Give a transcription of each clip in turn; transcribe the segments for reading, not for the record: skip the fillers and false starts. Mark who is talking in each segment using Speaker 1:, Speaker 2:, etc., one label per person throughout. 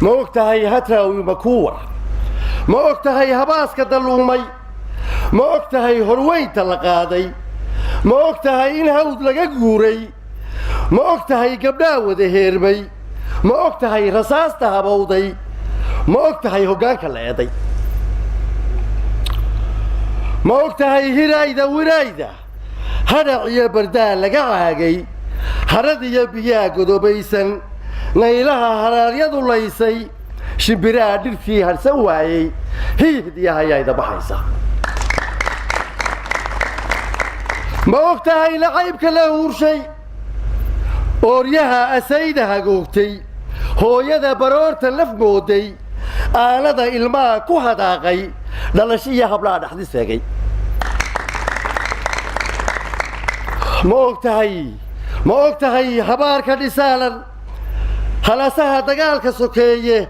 Speaker 1: ma og tahay hadraawi makuwar ma og tahay habaaska dalluumay ma og tahay horweynta la qaaday ma og tahay in hawd laga guuray ma og tahay gabdhaa wada heermay ma og tahay rasaasta habowday ma og tahay hoggaanka la eeday ma og tahay hiraayda wiraayda hadhac iyo bardaan laga caagay harad iyo biyaa godobaysan naylaha haraaryadu laysay shimbiraha dhirtii harsan waayey hiihdiya hayayda baxaysa ma og tahay lacaybka la huurshay ooryaha asayda hagoogtay hooyada baroorta laf mooday aanada ilmaha ku hadaaqay dhalashiya hablaha dhaxdi seegay ma og tahay habaarka dhisaalan halasaha dagaalka sokeeye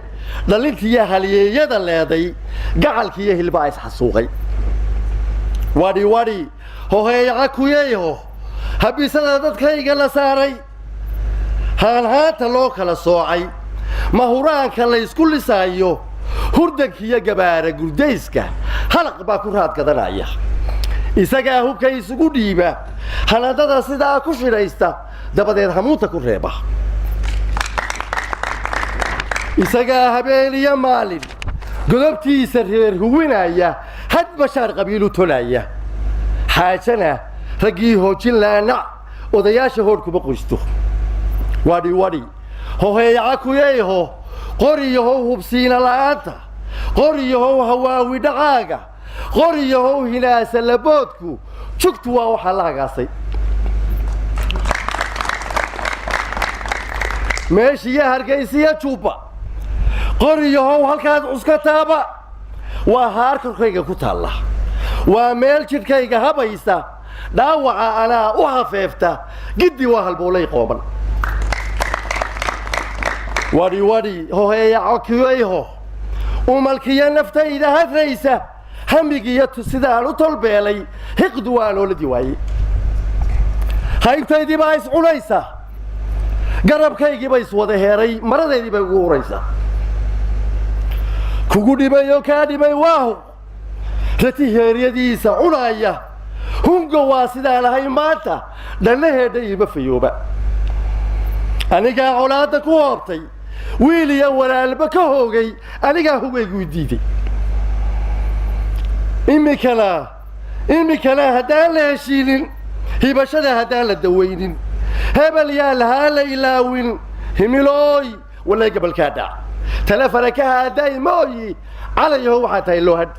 Speaker 1: dhalintiiyo halyeeyada leeday gacalkiiyo hilbaa isxasuuqay wadhi wadhi hoheeyaca kuyeyho habisada dadkayga la saaray haanhaanta loo kala soocay mahuraanka laysku lisaayo hurdankiiyo gabaara gurdayska halaq baa ku raad gadanaya isagaa hubka isugu dhiiba hanadada sidaa ku shidhaysta dabadeed hamuunta ku reeba isagaa habeen iyo maalin godobtiisa reer huwinaya had bashaar qabiilu tolaya xaajana raggii hoojin laanac odayaasha hoodh kuma qoysto wadhi wadhi hoheeyaca kuyeyho qoriyahow hubsiina la'aanta qoriyahow hawaawi dhacaaga qoriyahow hinaasa laboodku jugtu waa waxaa la hagaasay meeshiiyo hargaysiya jubba qoriyahow halkaad cuskataaba waa haar korkayga ku taalla waa meel jidhkayga habaysa dhaawaca anaa u hafeefta giddi waa halbowlay qooban wadhi wadhi hoheeyaca kuyeyho umalkiyo naftayda hadraysa hamigiiyo sidaan u tolbeelay hiqdu waa nooladii waayey haybtaydii baa is cunaysa garabkaygiiba iswada heeray maradaydii bay ugu huraysa kugu dhibay oo kaa dhibay waahu rati heeryadiisa cunaya hunga waa sidaan ahay maanta dhannaheedha iima fayooba anigaa colaadda ku hoobtay wiil iyo walaalba ka hoogay anigaa hugayguu diiday iminkana haddaan la heshiinin hibashada haddaan la dawaynin hebel yaa lahaa la ilaawin himilooy walay gabalkaa dhac talefana ka haadaay mooyi calayaho waxaa tahay loo hadh